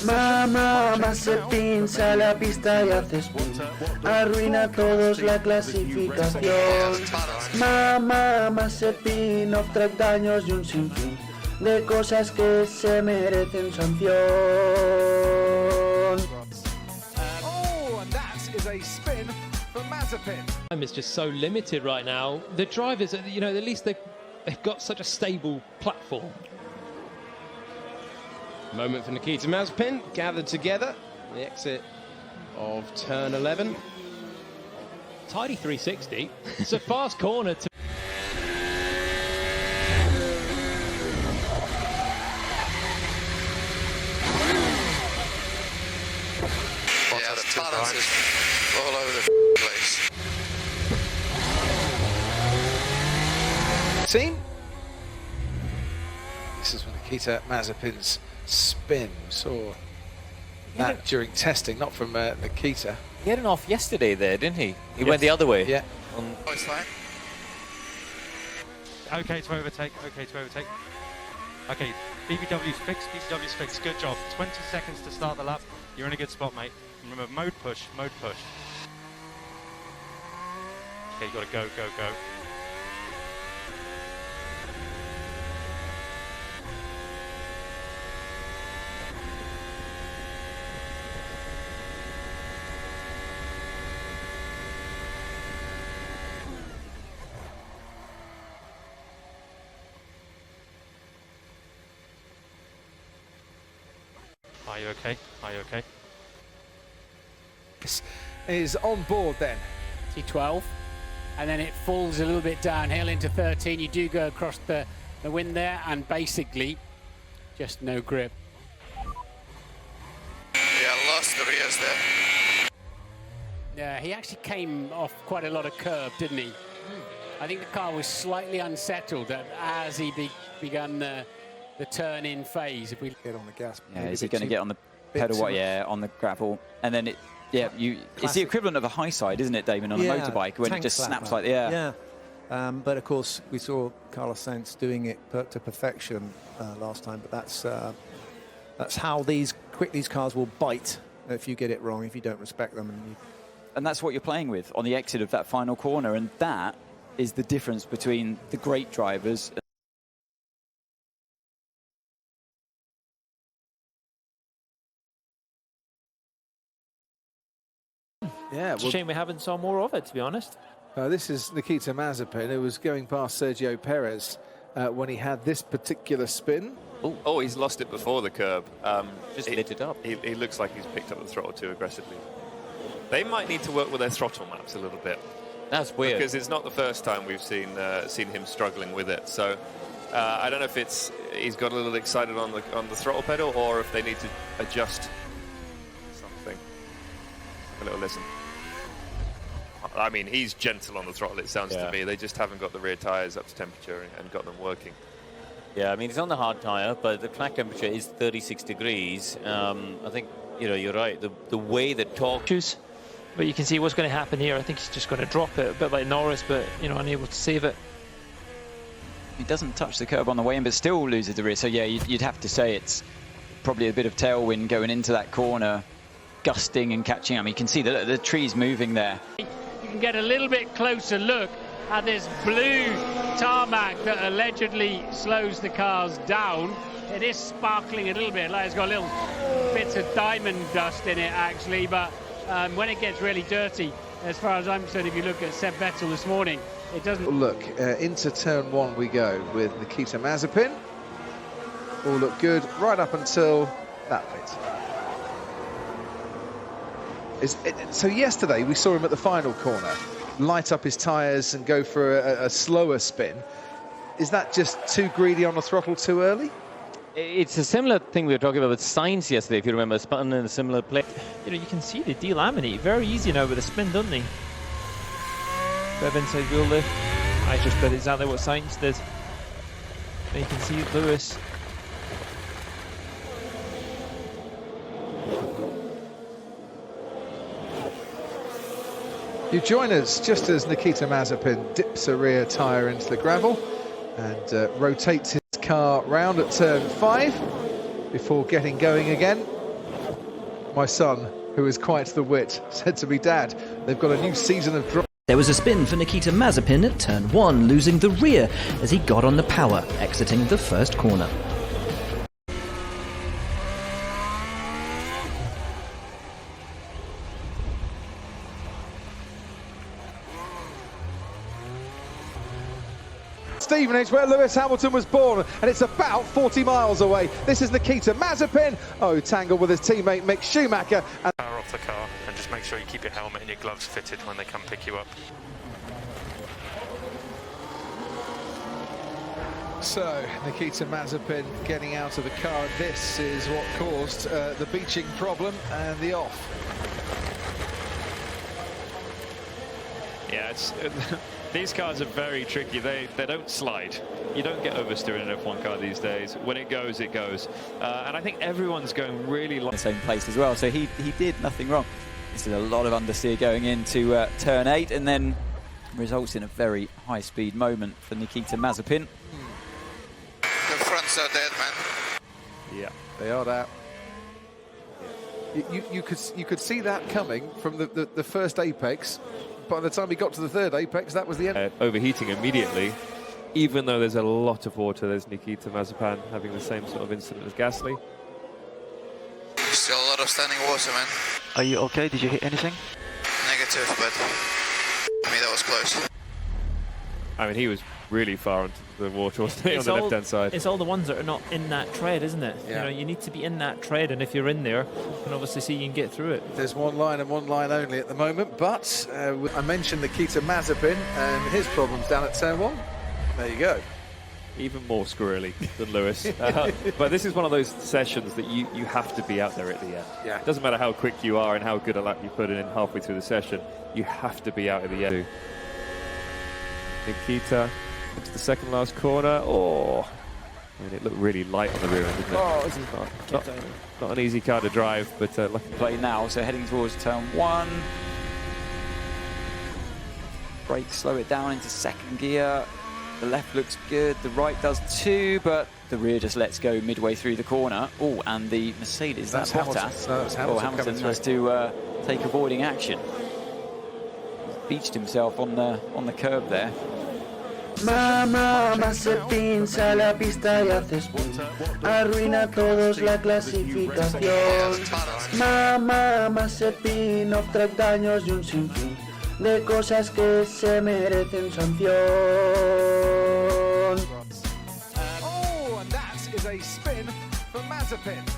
Mamá, Mazepin, sale a pista y hace spin. Arruina a todos la clasificación. Mamá, Mazepin, off-track daños y un sinfín de cosas que se merecen sanción. Oh, and that is a spin for Mazepin. Time is just so limited right now. The drivers, you know, at least they've got such a stable platform. Moment for Nikita Mazepin, gathered together, the exit of turn 11. Tidy 360. It's a fast corner to... Yeah, the balance is all over the place. Team. This is Nikita Mazepin's spin. We saw that during testing, not from Nikita. He had an off yesterday there, didn't he? He went the other way. Yeah. It's fine. Okay to overtake, okay to overtake. Okay, BBW's fixed, BBW's fixed. Good job. 20 seconds to start the lap. You're in a good spot, mate. Remember, mode push, mode push. Okay, you gotta go, go, go. Are you okay? Are you okay? This is on board then. T12, and then it falls a little bit downhill into 13. You do go across the wind there, and basically just no grip. Yeah, lost the rears there. Yeah, he actually came off quite a lot of curb, didn't he? I think the car was slightly unsettled as he began the turn-in phase. If we get on the gas, yeah, is he going to get on the pedal? Yeah, on the gravel, and then it's the equivalent of a high side, isn't it, Damon, on a motorbike when it just snaps like yeah. But of course, we saw Carlos Sainz doing it to perfection last time. But that's how these cars will bite if you get it wrong, if you don't respect them, and that's what you're playing with on the exit of that final corner, and that is the difference between the great drivers. Yeah, It's a shame we haven't saw more of it, to be honest. This is Nikita Mazepin, who was going past Sergio Perez when he had this particular spin. Oh, he's lost it before the curb. Just lit it up. He looks like he's picked up the throttle too aggressively. They might need to work with their throttle maps a little bit. That's weird. Because it's not the first time we've seen him struggling with it. So I don't know if he's got a little excited on the throttle pedal, or if they need to adjust something. A little listen. I mean, he's gentle on the throttle, it sounds to me. They just haven't got the rear tyres up to temperature and got them working. Yeah, I mean, he's on the hard tyre, but the track temperature is 36 degrees. I think, you're right. The way that torques... But you can see what's going to happen here. I think he's just going to drop it, a bit like Norris, but, unable to save it. He doesn't touch the curb on the way in, but still loses the rear. So, yeah, you'd have to say it's probably a bit of tailwind going into that corner, gusting and catching. I mean, you can see the trees moving there. You can get a little bit closer look at this blue tarmac that allegedly slows the cars down. It is sparkling a little bit, like it's got little bits of diamond dust in it actually, but when it gets really dirty, as far as I'm concerned, if you look at Seb Vettel this morning, it doesn't... Look, into turn 1 we go with Nikita Mazepin. All look good right up until that bit. So yesterday we saw him at the final corner light up his tyres and go for a slower spin. Is that just too greedy on the throttle too early? It's a similar thing we were talking about with Sainz yesterday, if you remember, spun in a similar place. You can see they delaminate very easy now with a spin, don't they? Bit of inside wheel lift. I just did exactly what Sainz did. And you can see Lewis. You join us just as Nikita Mazepin dips a rear tyre into the gravel and rotates his car round at turn 5 before getting going again. My son, who is quite the wit, said to me, "Dad, they've got a new season of driving." There was a spin for Nikita Mazepin at turn 1, losing the rear as he got on the power, exiting the first corner. Stevenage, where Lewis Hamilton was born, and it's about 40 miles away. This is Nikita Mazepin. Oh, tangled with his teammate Mick Schumacher. And Power off the car and just make sure you keep your helmet and your gloves fitted when they come pick you up. So, Nikita Mazepin getting out of the car. This is what caused the beaching problem and the off. Yeah, it's these cars are very tricky. They don't slide. You don't get oversteer in an F1 car these days. When it goes, it goes. And I think everyone's going really the same place as well. So he did nothing wrong. This is a lot of understeer going into turn 8, and then results in a very high-speed moment for Nikita Mazepin. The fronts are dead, man. Yeah, they are that. You could see that coming from the first apex. By the time he got to the third apex, that was the end. Overheating immediately. Even though there's a lot of water, there's Nikita Mazepin having the same sort of incident as Gasly. Still a lot of standing water, man. Are you okay? Did you hit anything? Negative, but I mean, that was close. I mean, he was really far into the water, wasn't he, on the left-hand side? It's all the ones that are not in that tread, isn't it? Yeah. You know, you need to be in that tread, and if you're in there, you can obviously see you can get through it. There's one line and one line only at the moment, but I mentioned Nikita Mazepin and his problems down at turn 1. There you go. Even more squirrely than Lewis. But this is one of those sessions that you have to be out there at the end. Yeah. It doesn't matter how quick you are and how good a lap you put in halfway through the session. You have to be out at the end. Nikita into the second last corner. Oh, I mean, it looked really light on the rear end, didn't it? Oh, this is not an easy car to drive, but lucky play now. So heading towards turn 1. Brake, slow it down into second gear. The left looks good, the right does too, but the rear just lets go midway through the corner. Oh, and the Mercedes, that's Bottas. No, that's Hamilton. Hamilton has to take avoiding action. He's beached himself on the curb there. Mamá, Mazepin, sale a pista y haces boom. Arruina a todos la clasificación. Mamá, Mazepin, off-track daños y un sinfín de cosas que se merecen sanción. Oh, and that is a spin for Mazepin.